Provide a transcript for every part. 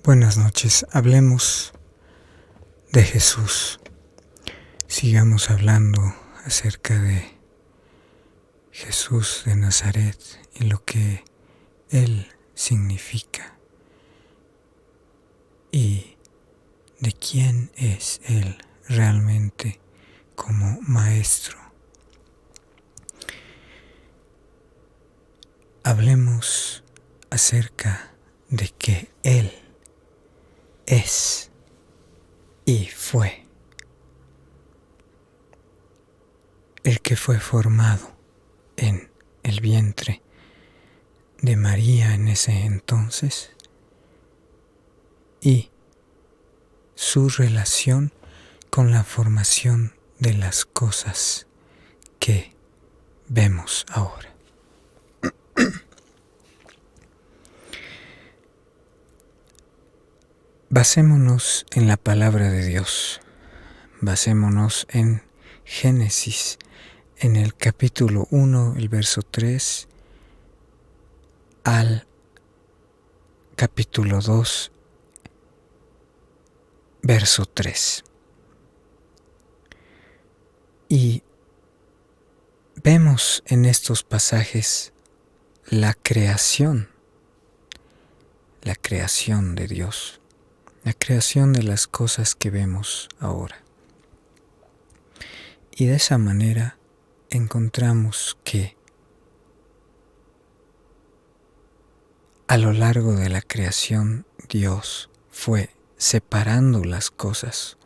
Buenas noches, hablemos de Jesús. Sigamos hablando acerca de Jesús de Nazaret y lo que Él significa y de quién es Él realmente como maestro. Hablemos acerca de que Él es y fue el que fue formado en el vientre de María en ese entonces y su relación con la formación de las cosas que vemos ahora. Basémonos en la palabra de Dios, basémonos en Génesis, en el capítulo 1, el verso 3, al capítulo 2, verso 3. Y vemos en estos pasajes la creación de Dios, la creación de las cosas que vemos ahora. Y de esa manera encontramos que a lo largo de la creación Dios fue separando las cosas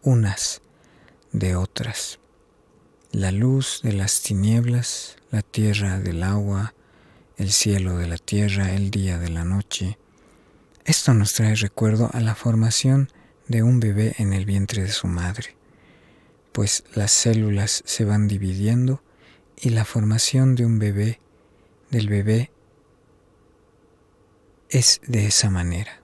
unas de otras. La luz de las tinieblas, la tierra del agua, el cielo de la tierra, el día de la noche. Esto nos trae recuerdo a la formación de un bebé en el vientre de su madre, pues las células se van dividiendo y la formación de un bebé, del bebé, es de esa manera.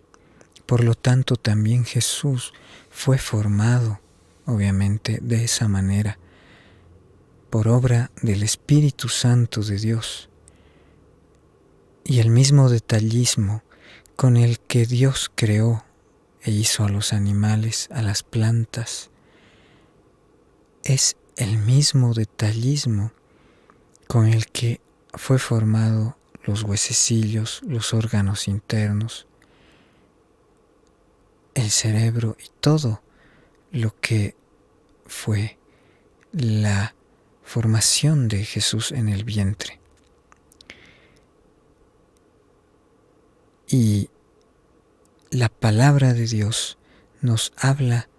Por lo tanto, también Jesús fue formado, obviamente, de esa manera, por obra del Espíritu Santo de Dios. Y el mismo detallismo con el que Dios creó e hizo a los animales, a las plantas, es el mismo detallismo con el que fue formado los huesecillos, los órganos internos, el cerebro y todo lo que fue la formación de Jesús en el vientre. Y la palabra de Dios nos habla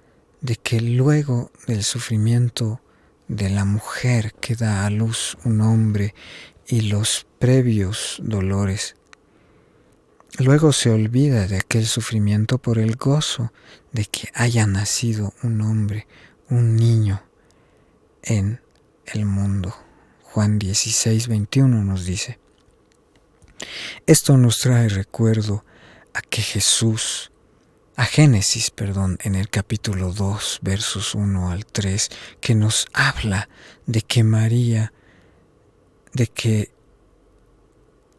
de que luego del sufrimiento de la mujer que da a luz un hombre y los previos dolores, luego se olvida de aquel sufrimiento por el gozo de que haya nacido un hombre, un niño en el mundo. Juan 16:21 nos dice. Esto nos trae recuerdo a que Jesús, a Génesis, en el capítulo 2, versos 1 al 3, que nos habla de que María,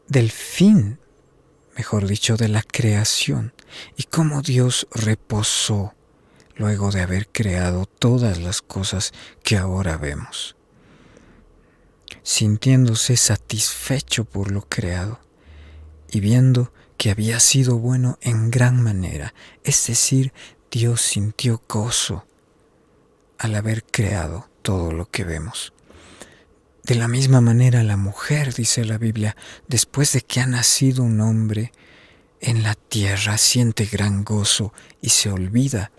del fin, mejor dicho, de la creación, y cómo Dios reposó luego de haber creado todas las cosas que ahora vemos, sintiéndose satisfecho por lo creado y viendo que había sido bueno en gran manera, es decir, Dios sintió gozo al haber creado todo lo que vemos. De la misma manera la mujer, dice la Biblia, después de que ha nacido un hombre en la tierra, siente gran gozo y se olvida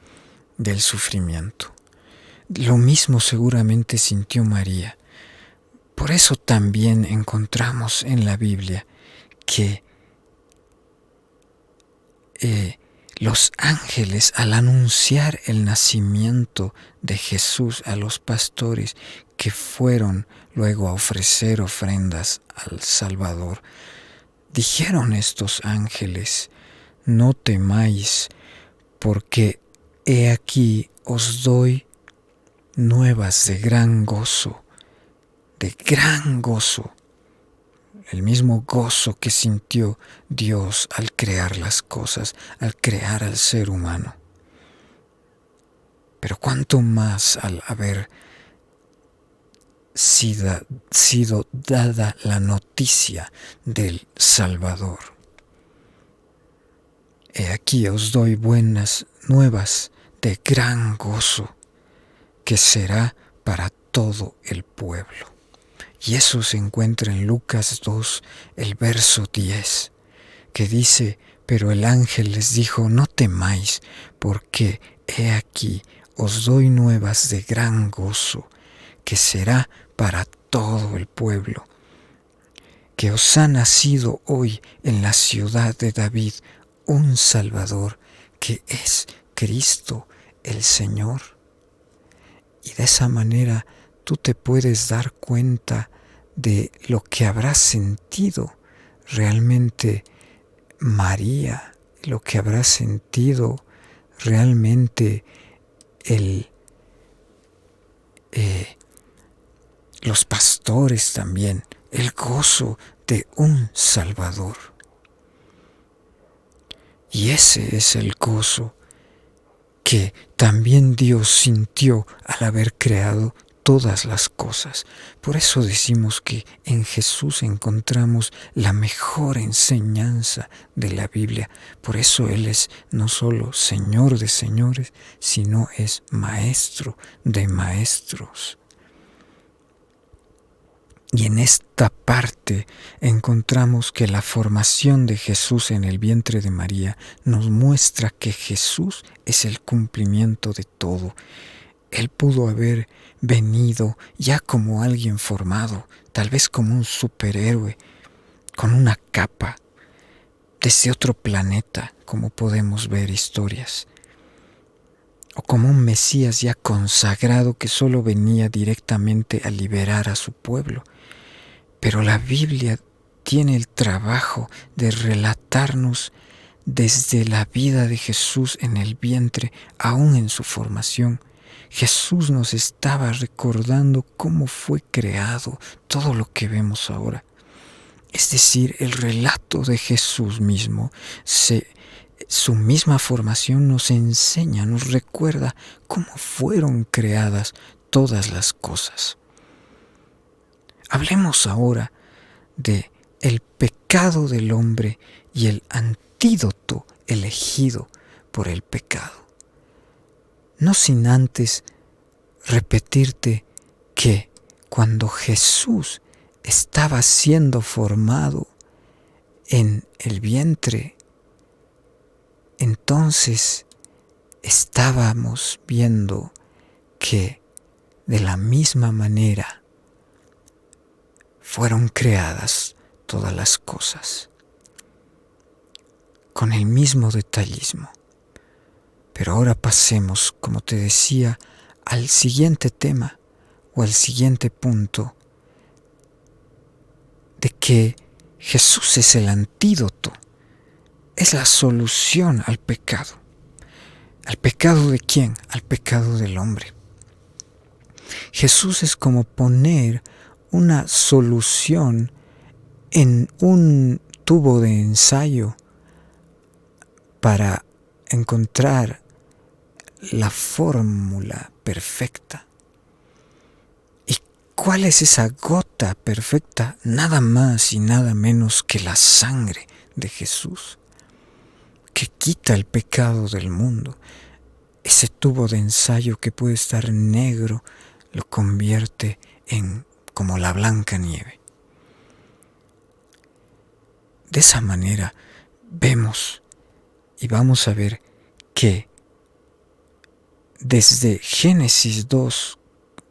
del sufrimiento. Lo mismo seguramente sintió María. Por eso también encontramos en la Biblia que los ángeles, al anunciar el nacimiento de Jesús a los pastores que fueron luego a ofrecer ofrendas al Salvador, dijeron estos ángeles: no temáis, porque he aquí os doy nuevas de gran gozo, el mismo gozo que sintió Dios al crear las cosas, al crear al ser humano. Pero cuánto más al haber sido dada la noticia del Salvador. He aquí os doy buenas nuevas de gran gozo, que será para todo el pueblo. Y eso se encuentra en Lucas 2, el verso 10, que dice: pero el ángel les dijo: no temáis, porque he aquí os doy nuevas de gran gozo, que será para todo el pueblo, que os ha nacido hoy en la ciudad de David un Salvador, que es Cristo el Señor. Y de esa manera tú te puedes dar cuenta de lo que habrá sentido realmente María, lo que habrá sentido realmente los pastores también, el gozo de un Salvador. Y ese es el gozo que también Dios sintió al haber creado todas las cosas. Por eso decimos que en Jesús encontramos la mejor enseñanza de la Biblia. Por eso Él es no solo Señor de señores, sino es Maestro de maestros. Y en esta parte encontramos que la formación de Jesús en el vientre de María nos muestra que Jesús es el cumplimiento de todo. Él pudo haber venido ya como alguien formado, tal vez como un superhéroe, con una capa, desde otro planeta, como podemos ver historias, o como un Mesías ya consagrado que solo venía directamente a liberar a su pueblo. Pero la Biblia tiene el trabajo de relatarnos desde la vida de Jesús en el vientre, aún en su formación. Jesús nos estaba recordando cómo fue creado todo lo que vemos ahora. Es decir, el relato de Jesús mismo, su misma formación nos enseña, nos recuerda cómo fueron creadas todas las cosas. Hablemos ahora de el pecado del hombre y el antídoto elegido por el pecado. No sin antes repetirte que cuando Jesús estaba siendo formado en el vientre, entonces estábamos viendo que de la misma manera fueron creadas todas las cosas, con el mismo detallismo. Pero ahora pasemos, como te decía, al siguiente tema o al siguiente punto, de que Jesús es el antídoto, es la solución al pecado. ¿Al pecado de quién? Al pecado del hombre. Jesús es como poner una solución en un tubo de ensayo para encontrar la fórmula perfecta. ¿Y cuál es esa gota perfecta? Nada más y nada menos que la sangre de Jesús, que quita el pecado del mundo. Ese tubo de ensayo que puede estar negro lo convierte en como la blanca nieve. De esa manera vemos y vamos a ver que desde Génesis 2,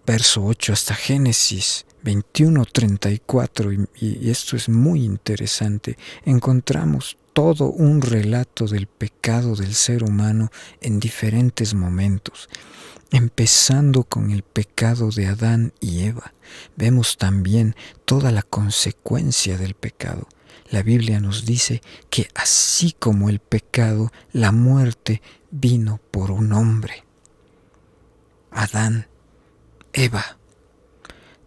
verso 8 hasta Génesis 21, 34, y esto es muy interesante, encontramos todo un relato del pecado del ser humano en diferentes momentos. Empezando con el pecado de Adán y Eva, vemos también toda la consecuencia del pecado. La Biblia nos dice que así como el pecado, la muerte vino por un hombre. Adán, Eva.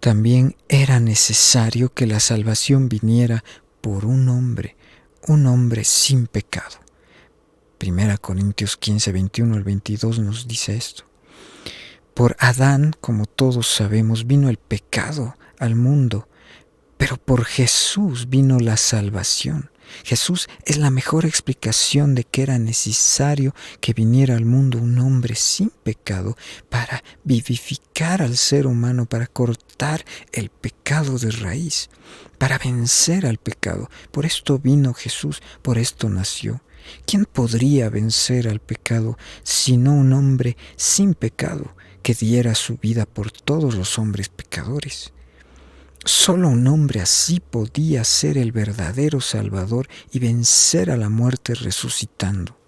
también era necesario que la salvación viniera por un hombre sin pecado. 1 Corintios 15, 21 al 22 nos dice esto. Por Adán, como todos sabemos, vino el pecado al mundo, pero por Jesús vino la salvación. Jesús es la mejor explicación de que era necesario que viniera al mundo un hombre sin pecado para vivificar al ser humano, para cortar el pecado de raíz, para vencer al pecado. Por esto vino Jesús, por esto nació. ¿Quién podría vencer al pecado sino un hombre sin pecado que diera su vida por todos los hombres pecadores? Solo un hombre así podía ser el verdadero Salvador y vencer a la muerte resucitando.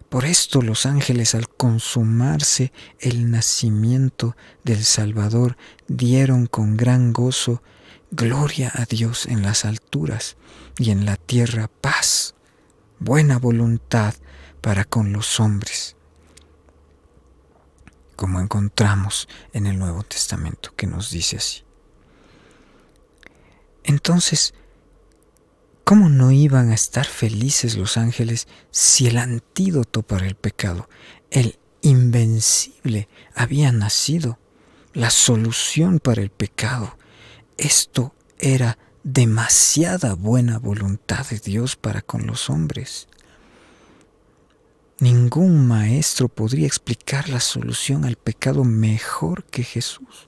Por esto los ángeles, al consumarse el nacimiento del Salvador, dieron con gran gozo gloria a Dios en las alturas y en la tierra paz, buena voluntad para con los hombres, como encontramos en el Nuevo Testamento, que nos dice así. Entonces, ¿cómo no iban a estar felices los ángeles si el antídoto para el pecado, el invencible, había nacido? La solución para el pecado. Esto era demasiada buena voluntad de Dios para con los hombres. Ningún maestro podría explicar la solución al pecado mejor que Jesús.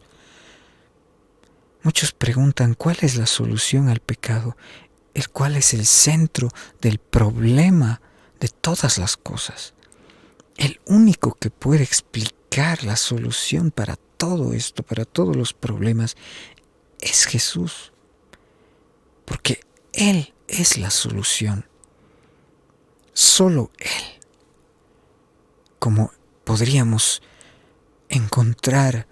Muchos preguntan cuál es la solución al pecado, el cual es el centro del problema de todas las cosas. El único que puede explicar la solución para todo esto, para todos los problemas, es Jesús. Porque Él es la solución. Solo Él. Como podríamos encontrar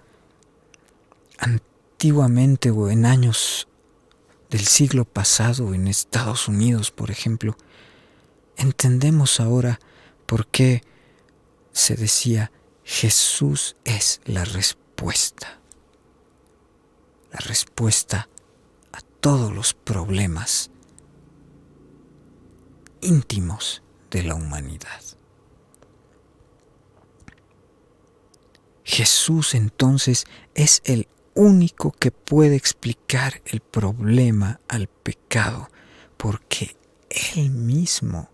antiguamente o en años del siglo pasado en Estados Unidos, por ejemplo, entendemos ahora por qué se decía Jesús es la respuesta a todos los problemas íntimos de la humanidad. Jesús entonces es el único que puede explicar el problema al pecado, porque Él mismo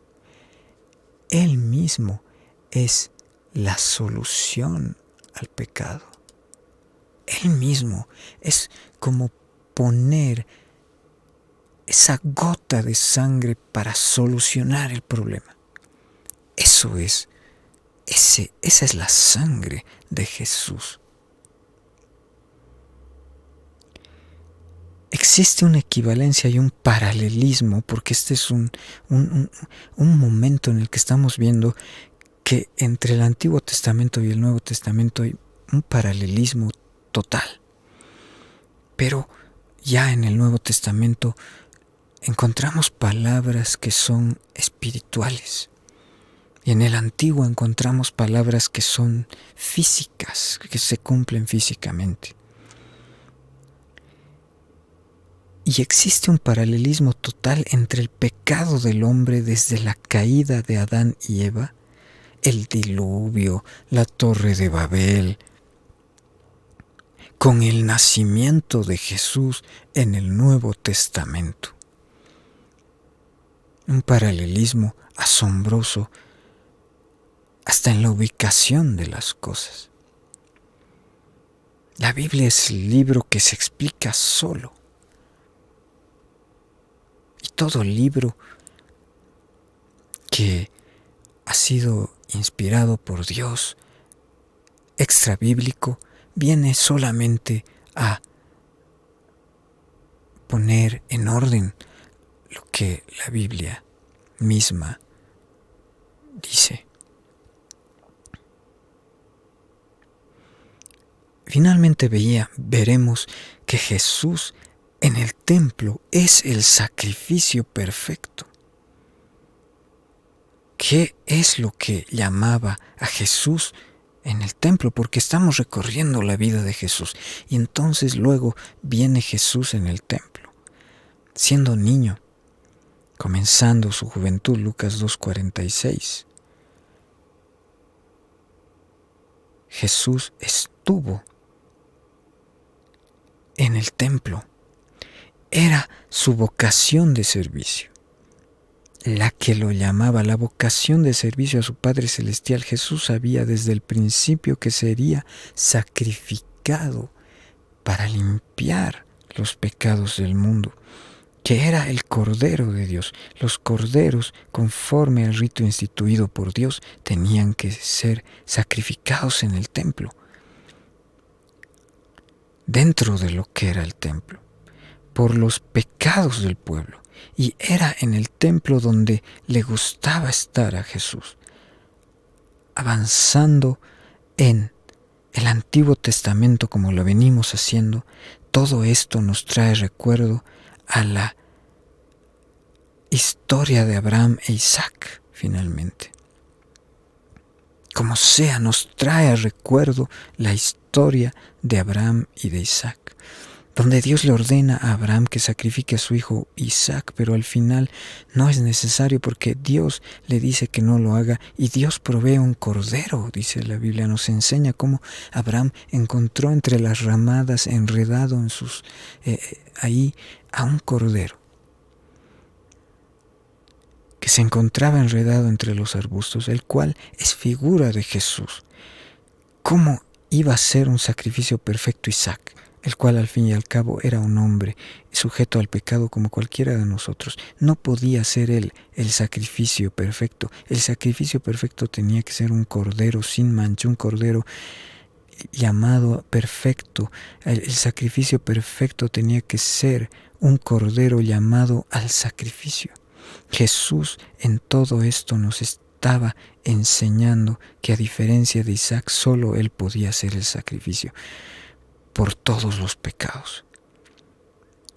es la solución al pecado. Él mismo es como poner esa gota de sangre para solucionar el problema. Esa es la sangre de Jesús. Existe una equivalencia y un paralelismo, porque este es un momento en el que estamos viendo que entre el Antiguo Testamento y el Nuevo Testamento hay un paralelismo total. Pero ya en el Nuevo Testamento encontramos palabras que son espirituales. Y en el Antiguo encontramos palabras que son físicas, que se cumplen físicamente. Y existe un paralelismo total entre el pecado del hombre desde la caída de Adán y Eva, el diluvio, la Torre de Babel, con el nacimiento de Jesús en el Nuevo Testamento. Un paralelismo asombroso hasta en la ubicación de las cosas. La Biblia es el libro que se explica solo. Y todo libro que ha sido inspirado por Dios, extrabíblico, viene solamente a poner en orden lo que la Biblia misma dice. Finalmente veremos que Jesús en el templo es el sacrificio perfecto. ¿Qué es lo que llamaba a Jesús en el templo, porque estamos recorriendo la vida de Jesús. Y entonces luego viene Jesús en el templo, siendo niño, comenzando su juventud, Lucas 2:46. Jesús estuvo en el templo. Era su vocación de servicio, la que lo llamaba, la vocación de servicio a su Padre Celestial. Jesús sabía desde el principio que sería sacrificado para limpiar los pecados del mundo, que era el Cordero de Dios. Los corderos, conforme al rito instituido por Dios, tenían que ser sacrificados en el templo, dentro de lo que era el templo, por los pecados del pueblo. Y era en el templo donde le gustaba estar a Jesús, avanzando en el Antiguo Testamento como lo venimos haciendo. Todo esto nos trae recuerdo a la historia de Abraham e Isaac, finalmente. Como sea, nos trae a recuerdo la historia de Abraham y de Isaac, donde Dios le ordena a Abraham que sacrifique a su hijo Isaac, pero al final no es necesario porque Dios le dice que no lo haga y Dios provee un cordero. Dice la Biblia, nos enseña cómo Abraham encontró entre las ramadas, enredado en ahí, a un cordero que se encontraba enredado entre los arbustos, el cual es figura de Jesús. ¿Cómo iba a ser un sacrificio perfecto Isaac, el cual al fin y al cabo era un hombre sujeto al pecado como cualquiera de nosotros? No podía ser él el sacrificio perfecto. El sacrificio perfecto tenía que ser un cordero sin mancha, un cordero llamado perfecto. El sacrificio perfecto tenía que ser un cordero llamado al sacrificio. Jesús en todo esto nos estaba enseñando que a diferencia de Isaac, solo él podía hacer el sacrificio por todos los pecados.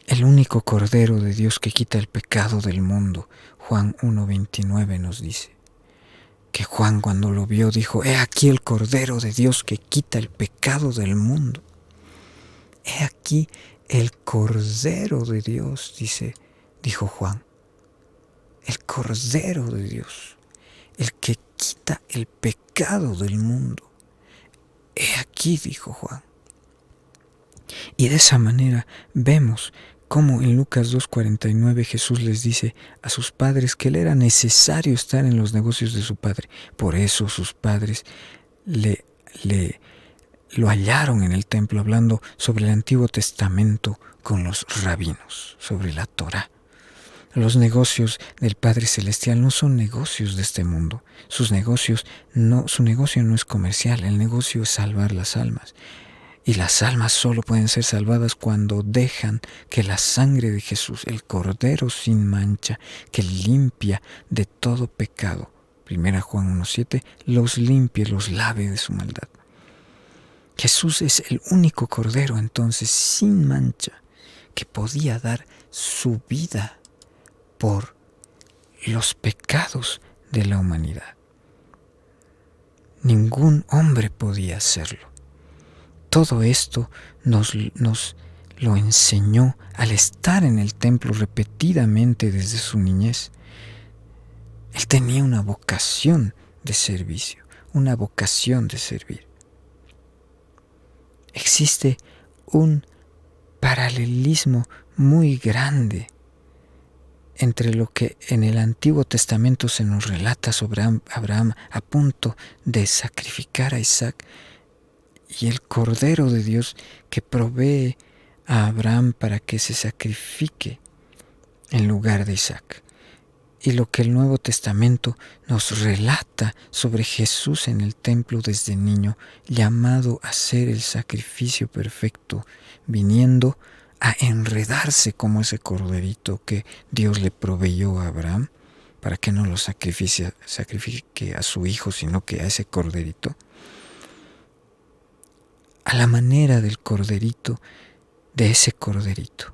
El único Cordero de Dios que quita el pecado del mundo. Juan 1:29 nos dice que Juan, cuando lo vio, dijo: he aquí el Cordero de Dios que quita el pecado del mundo. He aquí el Cordero de Dios, dijo Juan. El Cordero de Dios, el que quita el pecado del mundo. He aquí, dijo Juan. Y de esa manera vemos cómo en Lucas 2:49 Jesús les dice a sus padres que le era necesario estar en los negocios de su padre. Por eso sus padres lo hallaron en el templo hablando sobre el Antiguo Testamento con los rabinos, sobre la Torá. Los negocios del Padre Celestial no son negocios de este mundo. Su negocio no es comercial, el negocio es salvar las almas. Y las almas solo pueden ser salvadas cuando dejan que la sangre de Jesús, el Cordero sin mancha, que limpia de todo pecado, 1 Juan 1:7, los limpie, los lave de su maldad. Jesús es el único Cordero entonces sin mancha que podía dar su vida por los pecados de la humanidad. Ningún hombre podía hacerlo. Todo esto nos lo enseñó al estar en el templo repetidamente desde su niñez. Él tenía una vocación de servicio, una vocación de servir. Existe un paralelismo muy grande entre lo que en el Antiguo Testamento se nos relata sobre Abraham a punto de sacrificar a Isaac y el Cordero de Dios que provee a Abraham para que se sacrifique en lugar de Isaac, y lo que el Nuevo Testamento nos relata sobre Jesús en el templo desde niño, llamado a ser el sacrificio perfecto, viniendo a enredarse como ese corderito que Dios le proveyó a Abraham para que no lo sacrifique a su hijo, sino que a ese corderito. A la manera del corderito, de ese corderito,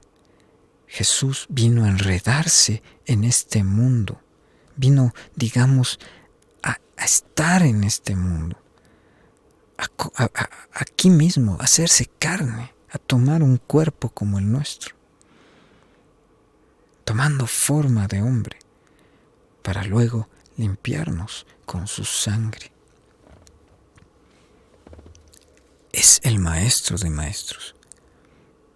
Jesús vino a enredarse en este mundo, vino, digamos, a estar en este mundo, aquí mismo, a hacerse carne, a tomar un cuerpo como el nuestro, tomando forma de hombre, para luego limpiarnos con su sangre. Es el maestro de maestros.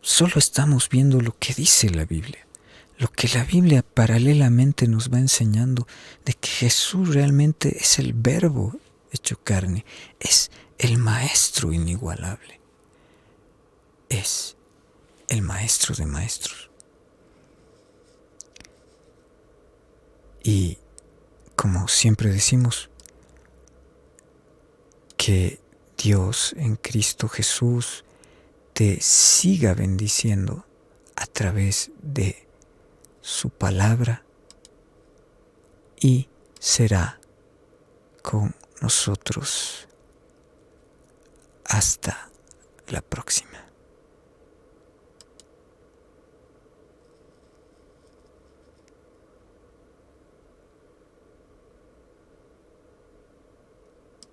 Solo estamos viendo lo que dice la Biblia, lo que la Biblia paralelamente nos va enseñando de que Jesús realmente es el Verbo hecho carne, es el maestro inigualable, es el maestro de maestros. Y como siempre decimos, que Dios en Cristo Jesús te siga bendiciendo a través de su palabra y será con nosotros hasta la próxima.